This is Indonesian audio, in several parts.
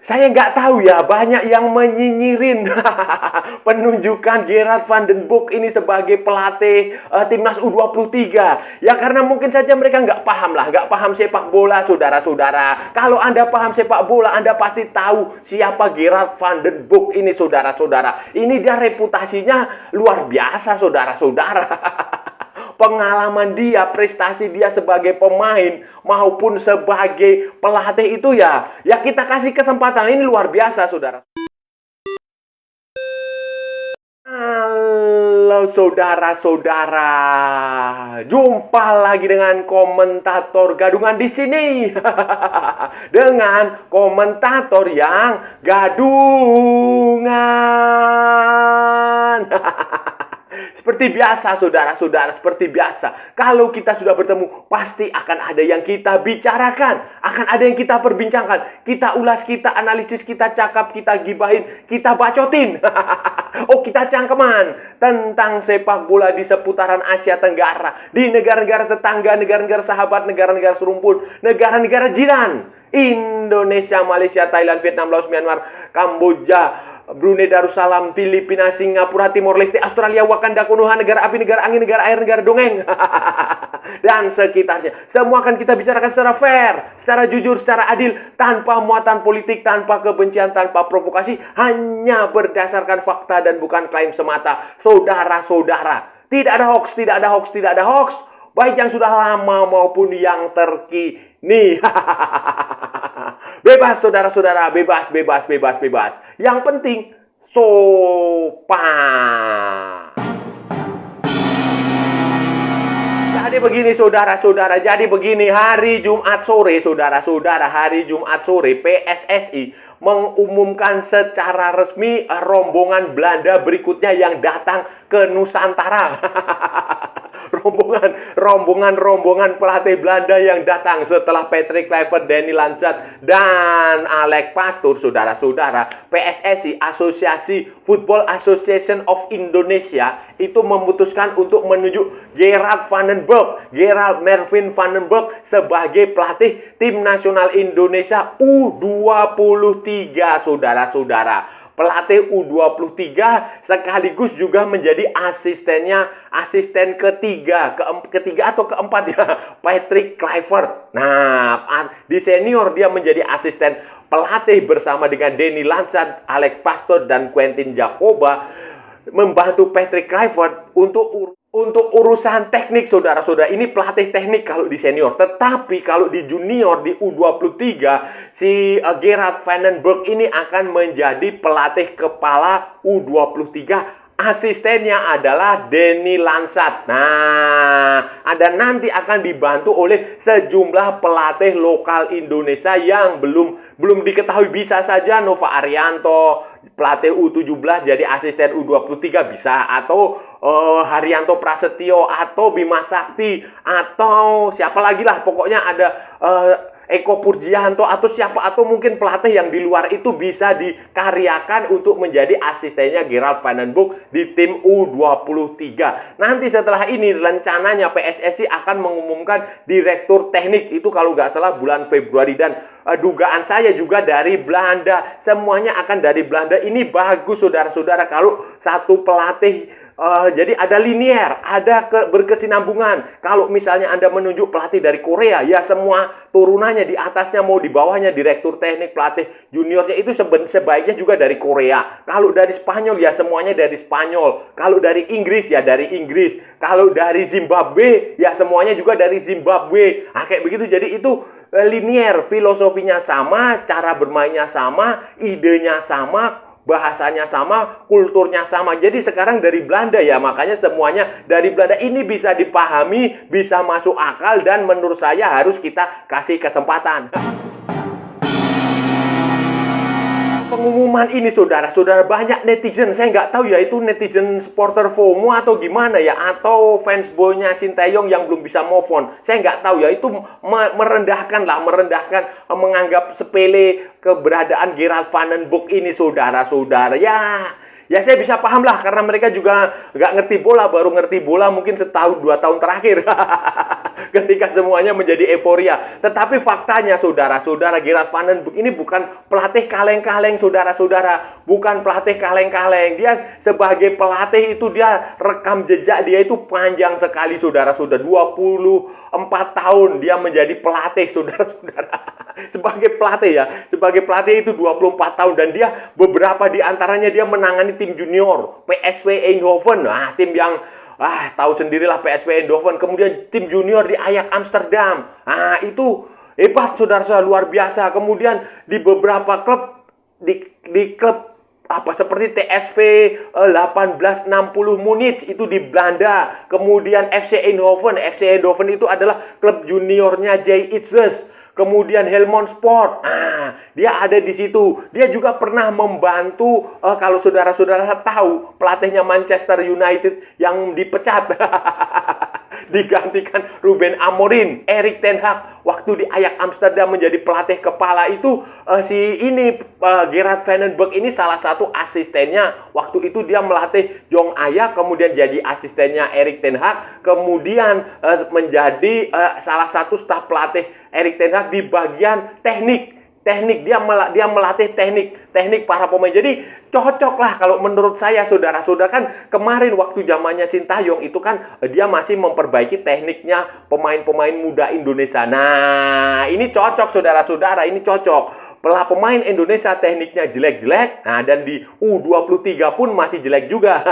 Saya nggak tahu ya, banyak yang menyinyirin penunjukan Gerard van den Boek ini sebagai pelatih timnas U23. Ya karena mungkin saja mereka nggak paham lah, nggak paham sepak bola, saudara-saudara. Kalau Anda paham sepak bola, Anda pasti tahu siapa Gerard van den Boek ini, saudara-saudara. Ini dia reputasinya luar biasa, saudara-saudara. Pengalaman dia, prestasi dia sebagai pemain maupun sebagai pelatih itu ya kita kasih kesempatan. Ini luar biasa, saudara. Halo saudara-saudara, jumpa lagi dengan komentator gadungan di sini. Dengan komentator yang gadungan. Seperti biasa, saudara-saudara, seperti biasa. Kalau kita sudah bertemu, pasti akan ada yang kita bicarakan. Akan ada yang kita perbincangkan. Kita ulas, kita analisis, kita cakap, kita gibahin, kita bacotin. Oh, kita cangkeman tentang sepak bola di seputaran Asia Tenggara. Di negara-negara tetangga, negara-negara sahabat, negara-negara serumpun, negara-negara jiran. Indonesia, Malaysia, Thailand, Vietnam, Laos, Myanmar, Kamboja, Brunei Darussalam, Filipina, Singapura, Timor Leste, Australia, Wakanda, Konoha, negara api, negara angin, negara air, negara dongeng, dan sekitarnya. Semua akan kita bicarakan secara fair, secara jujur, secara adil, tanpa muatan politik, tanpa kebencian, tanpa provokasi, hanya berdasarkan fakta dan bukan klaim semata. Saudara-saudara, tidak ada hoax, tidak ada hoax, tidak ada hoax, baik yang sudah lama maupun yang terkini. Bebas, saudara-saudara, bebas, bebas, bebas, bebas. Yang penting, sopan. Jadi begini, saudara-saudara, jadi begini, hari Jumat sore, saudara-saudara, hari Jumat sore, PSSI mengumumkan secara resmi rombongan Belanda berikutnya yang datang ke Nusantara. rombongan pelatih Belanda yang datang setelah Patrick Kluivert, Danny Lansat, dan Alex Pastoor, saudara-saudara. PSSI, Asosiasi Football Association of Indonesia, itu memutuskan untuk menunjuk Gerard van den Boek, Gerald Mervin van den Boek sebagai pelatih tim nasional Indonesia U23, saudara-saudara. Pelatih U23 sekaligus juga menjadi asisten ketiga atau keempat ya, Patrick Kluivert. Nah, di senior dia menjadi asisten pelatih bersama dengan Danny Lansat, Alex Pastoor, dan Quentin Jacoba, membantu Patrick Kluivert untuk urusan teknik, saudara-saudara. Ini pelatih teknik kalau di senior. Tetapi kalau di junior, di U23, si Gerard van den Boek ini akan menjadi pelatih kepala U23. Asistennya adalah Danny Lansat. Nah, ada nanti akan dibantu oleh sejumlah pelatih lokal Indonesia yang belum diketahui. Bisa saja Nova Arianto, pelatih U17 jadi asisten U23 bisa, atau Haryanto Prasetyo, atau Bima Sakti, atau siapa lagi lah, pokoknya ada Eko Purjianto atau siapa, atau mungkin pelatih yang di luar itu bisa dikaryakan untuk menjadi asistennya Gerard van den Boek di tim U23. Nanti setelah ini rencananya PSSI akan mengumumkan direktur teknik, itu kalau nggak salah bulan Februari, dan dugaan saya juga dari Belanda. Semuanya akan dari Belanda. Ini bagus, saudara-saudara, kalau satu pelatih jadi ada linier, ada berkesinambungan. Kalau misalnya Anda menunjuk pelatih dari Korea, ya semua turunannya di atasnya mau di bawahnya, direktur teknik, pelatih juniornya itu sebaiknya juga dari Korea. Kalau dari Spanyol ya semuanya dari Spanyol. Kalau dari Inggris ya dari Inggris. Kalau dari Zimbabwe ya semuanya juga dari Zimbabwe. Nah, kayak begitu. Jadi itu linier, filosofinya sama, cara bermainnya sama, idenya sama, bahasanya sama, kulturnya sama. Jadi sekarang dari Belanda ya, makanya semuanya dari Belanda. Ini bisa dipahami, bisa masuk akal, dan menurut saya harus kita kasih kesempatan. Pengumuman ini, saudara-saudara, banyak netizen, saya nggak tahu ya itu netizen supporter FOMO atau gimana ya, atau fans boynya Sinteyong yang belum bisa move on. Saya nggak tahu ya, itu merendahkan, menganggap sepele keberadaan Gerard van den Boek ini, saudara-saudara. Ya saya bisa paham lah, karena mereka juga nggak ngerti bola, baru ngerti bola mungkin setahun 2 tahun terakhir. ketika semuanya menjadi euforia. Tetapi faktanya saudara-saudara, Gerard Van den Bosch ini bukan pelatih kaleng-kaleng saudara-saudara, bukan pelatih kaleng-kaleng. Dia sebagai pelatih itu dia rekam jejak dia itu panjang sekali saudara-saudara. 24 tahun dia menjadi pelatih saudara-saudara. Sebagai pelatih ya, sebagai pelatih itu 24 tahun dan dia beberapa di antaranya dia menangani tim junior PSV Eindhoven. Nah, tim yang tahu sendirilah PSV Eindhoven, kemudian tim junior di Ajax Amsterdam. Nah, itu hebat saudara-saudara, luar biasa. Kemudian di beberapa klub di klub seperti TSV 1860 Munich itu di Belanda. Kemudian FC Eindhoven itu adalah klub juniornya Jay Itzes. Kemudian Helmond Sport, dia ada di situ. Dia juga pernah membantu, kalau saudara-saudara tahu, pelatihnya Manchester United yang dipecat. Digantikan Ruben Amorim, Erik ten Hag. Waktu di Ajax Amsterdam menjadi pelatih kepala itu, Gerard Van den Bosch ini salah satu asistennya. Waktu itu dia melatih Jong Ajax, kemudian jadi asistennya Erik ten Hag. Kemudian menjadi salah satu staf pelatih Erik ten Hag di bagian teknik dia melatih teknik para pemain. Jadi cocok lah kalau menurut saya saudara-saudara. Kan kemarin waktu zamannya Sintayong itu kan dia masih memperbaiki tekniknya pemain-pemain muda Indonesia. Nah, ini cocok saudara-saudara, ini cocok. Pemain Indonesia tekniknya jelek-jelek, dan di U23 pun masih jelek juga.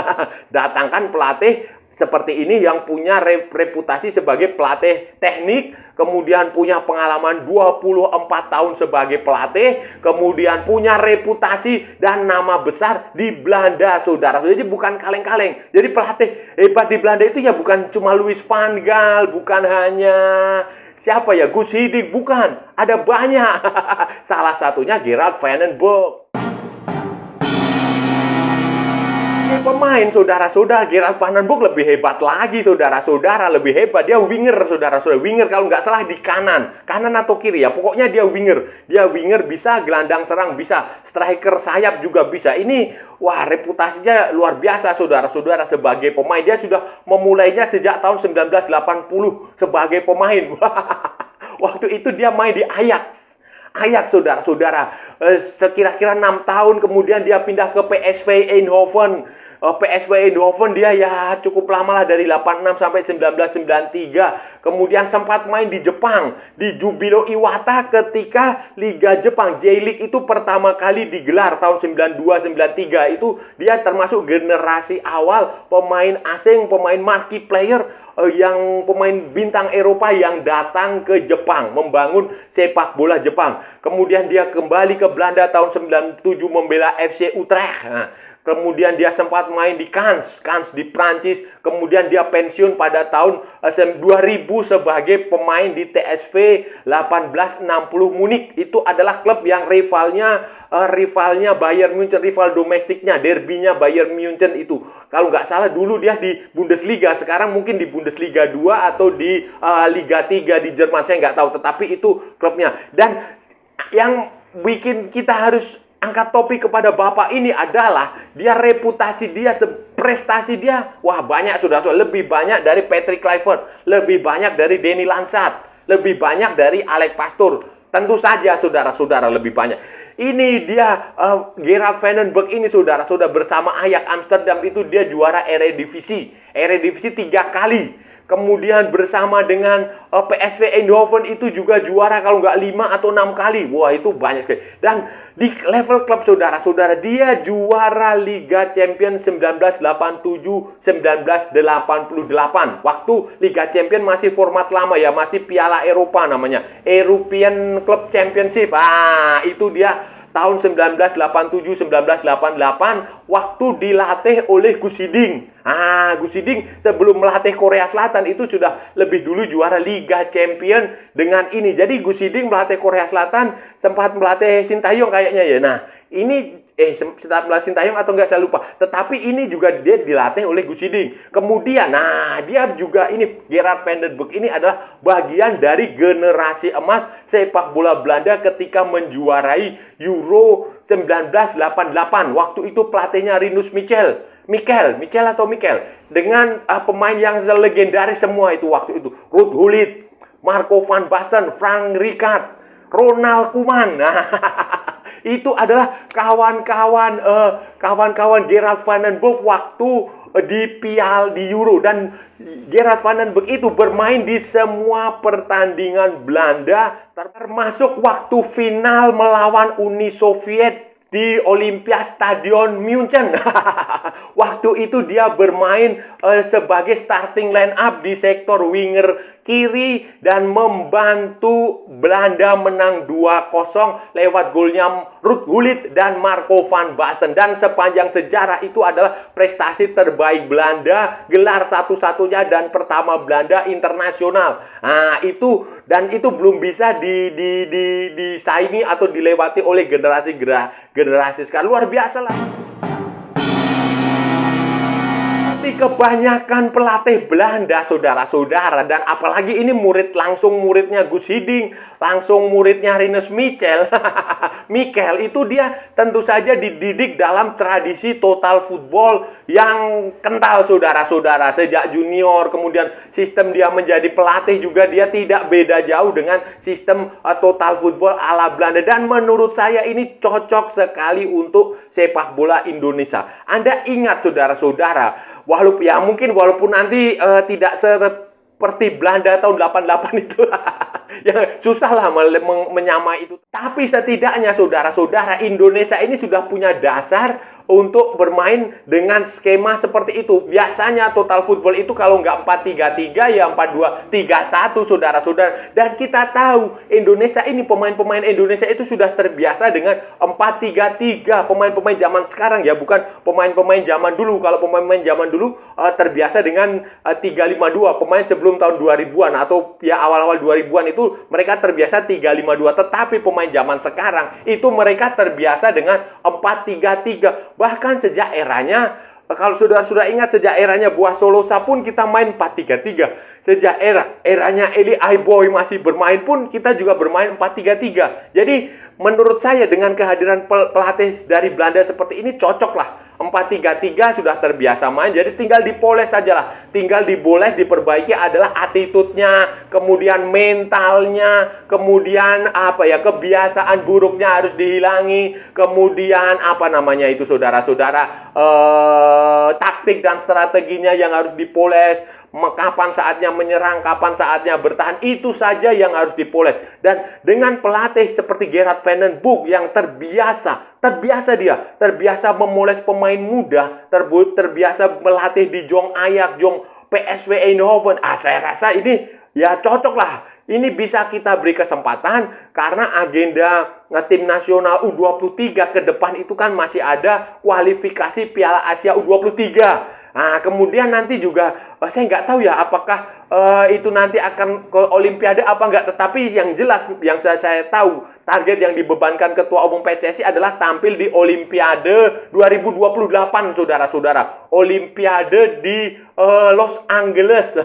Datangkan pelatih seperti ini yang punya reputasi sebagai pelatih teknik, kemudian punya pengalaman 24 tahun sebagai pelatih, kemudian punya reputasi dan nama besar di Belanda, saudara. Jadi bukan kaleng-kaleng. Jadi pelatih hebat di Belanda itu ya bukan cuma Louis van Gaal, bukan hanya siapa ya, Guus Hiddink, bukan. Ada banyak. Salah satunya Gerard Van den Bosch. Pemain saudara-saudara, Gerard Van den Bosch lebih hebat lagi saudara-saudara, lebih hebat. Dia winger saudara-saudara, winger kalau nggak salah di kanan atau kiri ya, pokoknya dia winger bisa gelandang serang, bisa striker sayap juga bisa. Ini reputasinya luar biasa saudara-saudara sebagai pemain. Dia sudah memulainya sejak tahun 1980 sebagai pemain. Waktu itu dia main di Ajax saudara-saudara, sekira-kira 6 tahun, kemudian dia pindah ke PSV Eindhoven. PSV Eindhoven dia ya cukup lama lah, dari 86 sampai 1993. Kemudian sempat main di Jepang, di Jubilo Iwata ketika Liga Jepang J-League itu pertama kali digelar tahun 92-93. Itu dia termasuk generasi awal pemain asing, pemain marquee player, yang pemain bintang Eropa yang datang ke Jepang membangun sepak bola Jepang. Kemudian dia kembali ke Belanda tahun 97 membela FC Utrecht. Kemudian dia sempat main di Cannes di Prancis. Kemudian dia pensiun pada tahun 2000 sebagai pemain di TSV 1860 Munich. Itu adalah klub yang rivalnya Bayern Munchen, rival domestiknya, derbynya Bayern Munchen itu. Kalau nggak salah dulu dia di Bundesliga, sekarang mungkin di Bundesliga 2 atau di Liga 3 di Jerman, saya nggak tahu. Tetapi itu klubnya. Dan yang bikin kita harus angkat topi kepada bapak ini adalah dia reputasi dia, prestasi dia, banyak saudara-saudara, lebih banyak dari Patrick Kluivert, lebih banyak dari Danny Lansat, lebih banyak dari Alex Pastoor. Tentu saja saudara-saudara lebih banyak. Ini dia Gerard Van den Bosch ini saudara-saudara, bersama Ajax Amsterdam itu dia juara Eredivisie 3 kali. Kemudian bersama dengan PSV Eindhoven itu juga juara kalau nggak 5 atau 6 kali. Wah, itu banyak sekali. Dan di level klub saudara-saudara, dia juara Liga Champions 1987-1988. Waktu Liga Champions masih format lama ya, masih Piala Eropa namanya, European Club Championship. Itu dia tahun 1987-1988 waktu dilatih oleh Guus Hiddink. Guus Hiddink sebelum melatih Korea Selatan itu sudah lebih dulu juara Liga Champion dengan ini. Jadi Guus Hiddink melatih Korea Selatan, sempat melatih Sintayong kayaknya ya. Nah, ini sempat melatih Sintayong atau enggak saya lupa. Tetapi ini juga dia dilatih oleh Guus Hiddink. Kemudian dia juga ini Gerard Van den Bosch ini adalah bagian dari generasi emas sepak bola Belanda ketika menjuarai Euro 1988. Waktu itu pelatihnya Rinus Michels. Michel atau Mikel, dengan pemain yang legendaris semua itu waktu itu. Ruud Gullit, Marco van Basten, Frank Rijkaard, Ronald Koeman. Nah, itu adalah kawan-kawan Gerard van den Berg waktu di Euro, dan Gerard van den Berg itu bermain di semua pertandingan Belanda termasuk waktu final melawan Uni Soviet di Olympia Stadion München. Waktu itu dia bermain sebagai starting line up di sektor winger kiri dan membantu Belanda menang 2-0 lewat golnya Ruud Gullit dan Marco van Basten. Dan sepanjang sejarah itu adalah prestasi terbaik Belanda, gelar satu-satunya dan pertama Belanda internasional. Nah, itu belum bisa disaingi atau dilewati oleh generasi sekarang. Luar biasa lah. Kebanyakan pelatih Belanda, saudara-saudara, dan apalagi ini muridnya Guus Hiddink, langsung muridnya Rinus Michel. Mikel itu dia tentu saja dididik dalam tradisi total football yang kental, saudara-saudara, sejak junior. Kemudian sistem dia menjadi pelatih juga dia tidak beda jauh dengan sistem total football ala Belanda, dan menurut saya ini cocok sekali untuk sepak bola Indonesia. Anda ingat, saudara-saudara, walaupun nanti tidak seperti Belanda tahun 88 itu. Ya, susah lah menyamai itu. Tapi setidaknya, saudara-saudara, Indonesia ini sudah punya dasar untuk bermain dengan skema seperti itu. Biasanya total football itu kalau nggak 4-3-3 ya 4-2-3-1, saudara-saudara. Dan kita tahu Indonesia ini, pemain-pemain Indonesia itu sudah terbiasa dengan 4-3-3. Pemain-pemain zaman sekarang ya, bukan pemain-pemain zaman dulu. Kalau pemain-pemain zaman dulu terbiasa dengan 3-5-2. Pemain sebelum tahun 2000-an atau ya awal-awal 2000-an itu mereka terbiasa 3-5-2. Tetapi pemain zaman sekarang itu mereka terbiasa dengan 4-3-3. Bahkan sejak eranya, kalau saudara-saudara ingat, sejak eranya Buah Solosa pun kita main 4-3-3. Sejak eranya Eli Aiboy masih bermain pun kita juga bermain 4-3-3. Jadi menurut saya dengan kehadiran pelatih dari Belanda seperti ini cocok lah. 4-3-3 sudah terbiasa main, jadi tinggal dipoles saja lah. Tinggal diboleh, diperbaiki adalah attitude-nya, kemudian mentalnya, kemudian kebiasaan buruknya harus dihilangi, kemudian saudara-saudara, taktik dan strateginya yang harus dipoles. Kapan saatnya menyerang, kapan saatnya bertahan, itu saja yang harus dipoles. Dan dengan pelatih seperti Gerard van den Berg yang terbiasa memoles pemain muda, terbiasa melatih di Jong Ajax, Jong PSV Eindhoven. Saya rasa ini ya cocok lah. Ini bisa kita beri kesempatan karena agenda tim nasional U23 ke depan itu kan masih ada kualifikasi Piala Asia U23. Nah, kemudian nanti juga saya nggak tahu ya apakah itu nanti akan ke Olimpiade apa nggak. Tetapi yang jelas yang saya tahu target yang dibebankan Ketua Umum PSSI adalah tampil di Olimpiade 2028, saudara-saudara. Olimpiade di Los Angeles.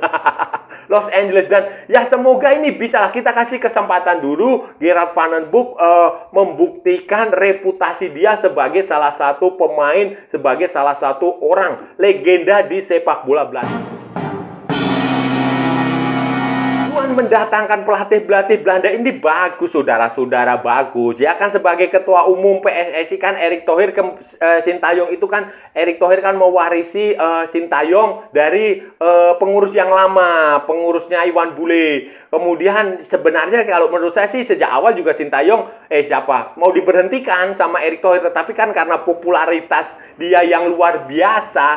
Los Angeles. Dan ya semoga ini bisa lah, kita kasih kesempatan dulu Gerard van den Berg membuktikan reputasi dia sebagai salah satu pemain, sebagai salah satu orang legenda di sepak bola Belanda. Mendatangkan pelatih Belanda ini bagus, saudara-saudara, bagus. Ya kan, sebagai ketua umum PSSI kan Erick Thohir Sintayong itu kan Erick Thohir kan mewarisi Sintayong dari pengurus yang lama, pengurusnya Iwan Bule. Kemudian sebenarnya kalau menurut saya sih sejak awal juga Sintayong mau diberhentikan sama Erick Thohir, tetapi kan karena popularitas dia yang luar biasa.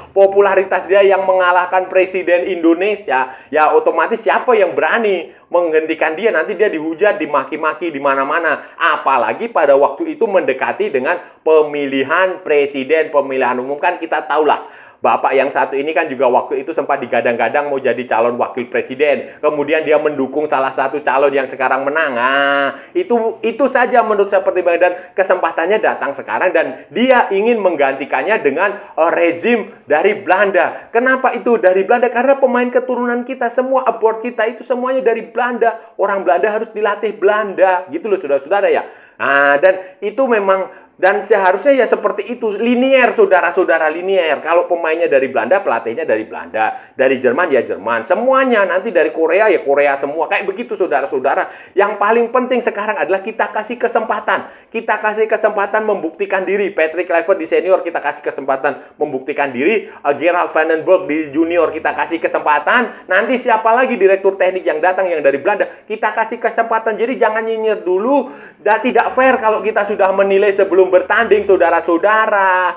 Popularitas dia yang mengalahkan Presiden Indonesia, ya otomatis siapa yang berani menghentikan dia? Nanti dia dihujat, dimaki-maki di mana-mana. Apalagi pada waktu itu mendekati dengan pemilihan presiden, pemilihan umum. Kan kita tahulah, Bapak yang satu ini kan juga waktu itu sempat digadang-gadang mau jadi calon wakil presiden. Kemudian dia mendukung salah satu calon yang sekarang menang. Nah, itu saja menurut saya pertimbangan, dan kesempatannya datang sekarang dan dia ingin menggantikannya dengan rezim dari Belanda. Kenapa itu dari Belanda? Karena pemain keturunan kita semua, abort kita itu semuanya dari Belanda. Orang Belanda harus dilatih Belanda. Gitu loh, saudara-saudara ya. Nah, dan itu memang Dan seharusnya ya seperti itu, linier saudara-saudara, linier. Kalau pemainnya dari Belanda, pelatihnya dari Belanda. Dari Jerman ya Jerman. Semuanya nanti dari Korea ya Korea semua. Kayak begitu saudara-saudara. Yang paling penting sekarang adalah kita kasih kesempatan. Kita kasih kesempatan membuktikan diri. Patrick Kluivert di senior kita kasih kesempatan membuktikan diri. Gerald Van den Berg di junior kita kasih kesempatan. Nanti siapa lagi direktur teknik yang datang yang dari Belanda, kita kasih kesempatan. Jadi jangan nyinyir dulu. Dan tidak fair kalau kita sudah menilai sebelum bertanding, saudara-saudara.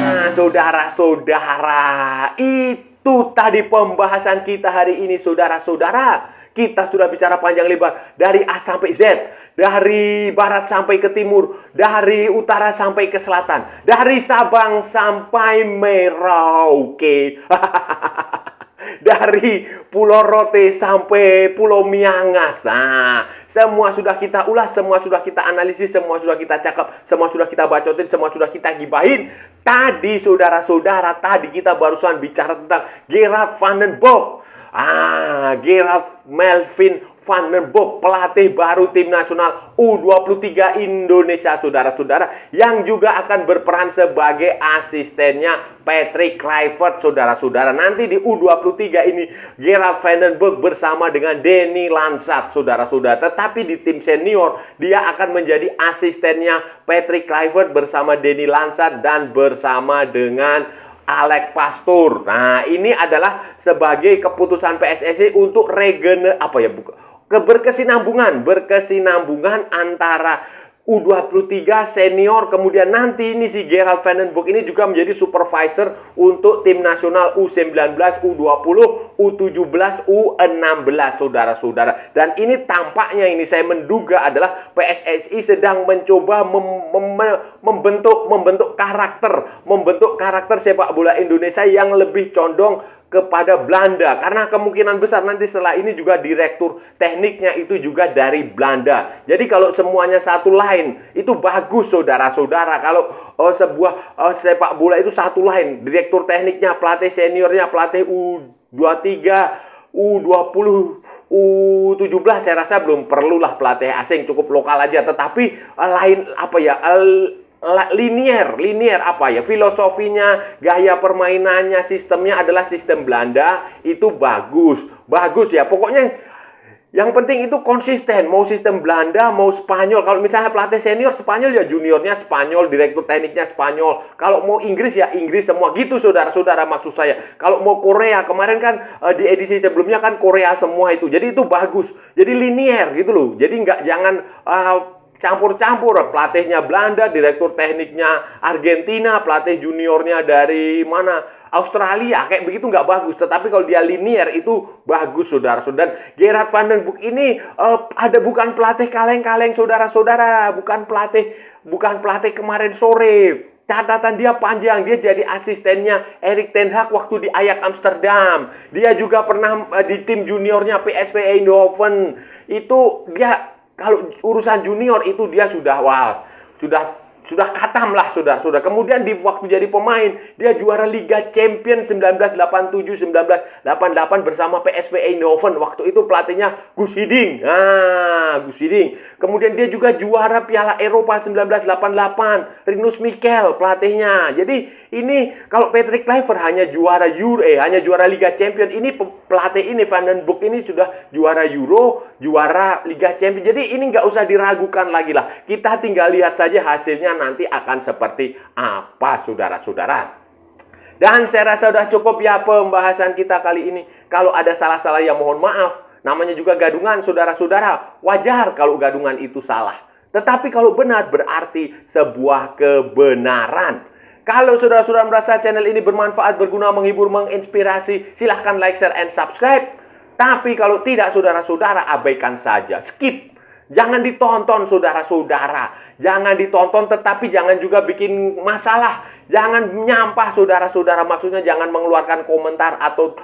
Nah, saudara-saudara, itu tadi pembahasan kita hari ini, saudara-saudara. Kita sudah bicara panjang lebar dari A sampai Z, dari barat sampai ke timur, dari utara sampai ke selatan, dari Sabang sampai Merauke. Dari Pulau Rote sampai Pulau Miangas. Nah, semua sudah kita ulas, semua sudah kita analisis, semua sudah kita cakap, semua sudah kita bacotin, semua sudah kita gibahin. Tadi saudara-saudara, tadi kita barusan bicara tentang Gerard Van den Berg. Gerard Melvin Van den Berg, pelatih baru tim nasional U23 Indonesia, saudara-saudara, yang juga akan berperan sebagai asistennya Patrick Kluivert, saudara-saudara. Nanti di U23 ini Gerard Van den Berg bersama dengan Denny Lansat, saudara-saudara. Tetapi di tim senior dia akan menjadi asistennya Patrick Kluivert bersama Denny Lansat dan bersama dengan Alex Pastoor. Nah, ini adalah sebagai keputusan PSSI untuk berkesinambungan antara U23 senior, kemudian nanti ini si Gerald Van den Berg ini juga menjadi supervisor untuk tim nasional U19, U20, U17, U16, saudara-saudara. Dan ini tampaknya ini saya menduga adalah PSSI sedang mencoba membentuk karakter sepak bola Indonesia yang lebih condong kepada Belanda, karena kemungkinan besar nanti setelah ini juga direktur tekniknya itu juga dari Belanda. Jadi kalau semuanya satu line itu bagus, saudara-saudara. Kalau sebuah sepak bola itu satu line, direktur tekniknya, pelatih seniornya, pelatih U23, U20, U17, saya rasa belum perlulah pelatih asing, cukup lokal aja. Tetapi linier filosofinya, gaya permainannya, sistemnya adalah sistem Belanda, itu bagus ya. Pokoknya yang penting itu konsisten, mau sistem Belanda, mau Spanyol. Kalau misalnya pelatih senior Spanyol ya juniornya Spanyol, direktur tekniknya Spanyol. Kalau mau Inggris ya Inggris semua gitu, saudara-saudara, maksud saya. Kalau mau Korea, kemarin kan di edisi sebelumnya kan Korea semua itu. Jadi itu bagus. Jadi linier gitu loh. Jadi jangan campur-campur, pelatihnya Belanda, direktur tekniknya Argentina, pelatih juniornya dari mana? Australia, kayak begitu nggak bagus. Tetapi kalau dia linier itu bagus, saudara-saudara. Gerard Van den Berg ini bukan pelatih kaleng-kaleng, saudara-saudara, bukan pelatih kemarin sore. Catatan dia panjang, dia jadi asistennya Erik ten Hag waktu di Ajax Amsterdam. Dia juga pernah di tim juniornya PSV Eindhoven. Itu dia, kalau urusan junior itu dia sudah katam lah, saudara-saudara. Kemudian di waktu jadi pemain, dia juara Liga Champions 1987-1988 bersama PSV Eindhoven. Waktu itu pelatihnya Guus Hiddink. Guus Hiddink. Kemudian dia juga juara Piala Eropa 1988. Rinus Michels pelatihnya. Jadi ini kalau Patrick Kluivert hanya juara Liga Champions, ini pelatih ini Van den Berg ini sudah juara Euro, juara Liga Champions. Jadi ini nggak usah diragukan lagi lah. Kita tinggal lihat saja hasilnya nanti akan seperti apa, saudara-saudara. Dan saya rasa sudah cukup ya pembahasan kita kali ini. Kalau ada salah-salah ya mohon maaf. Namanya juga gadungan, saudara-saudara. Wajar kalau gadungan itu salah. Tetapi kalau benar berarti sebuah kebenaran. Kalau saudara-saudara merasa channel ini bermanfaat, berguna, menghibur, menginspirasi, silahkan like, share, and subscribe. Tapi kalau tidak, saudara-saudara, abaikan saja. Skip. Jangan ditonton, saudara-saudara. Jangan ditonton, tetapi jangan juga bikin masalah. Jangan nyampah, saudara-saudara. Maksudnya jangan mengeluarkan komentar atau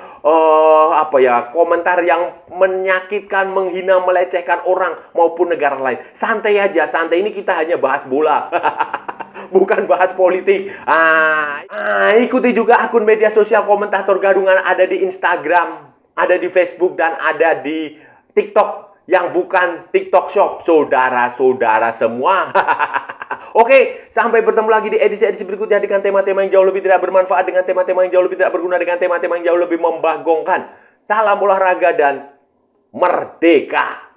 komentar yang menyakitkan, menghina, melecehkan orang maupun negara lain. Santai aja, santai. Ini kita hanya bahas bola. Bukan bahas politik. Ikuti juga akun media sosial Komentator Gadungan, ada di Instagram, ada di Facebook, dan ada di TikTok. yang bukan TikTok Shop, saudara-saudara semua. Oke, sampai bertemu lagi di edisi-edisi berikutnya dengan tema-tema yang jauh lebih tidak bermanfaat, dengan tema-tema yang jauh lebih tidak berguna, dengan tema-tema yang jauh lebih membagongkan. Salam olahraga dan merdeka!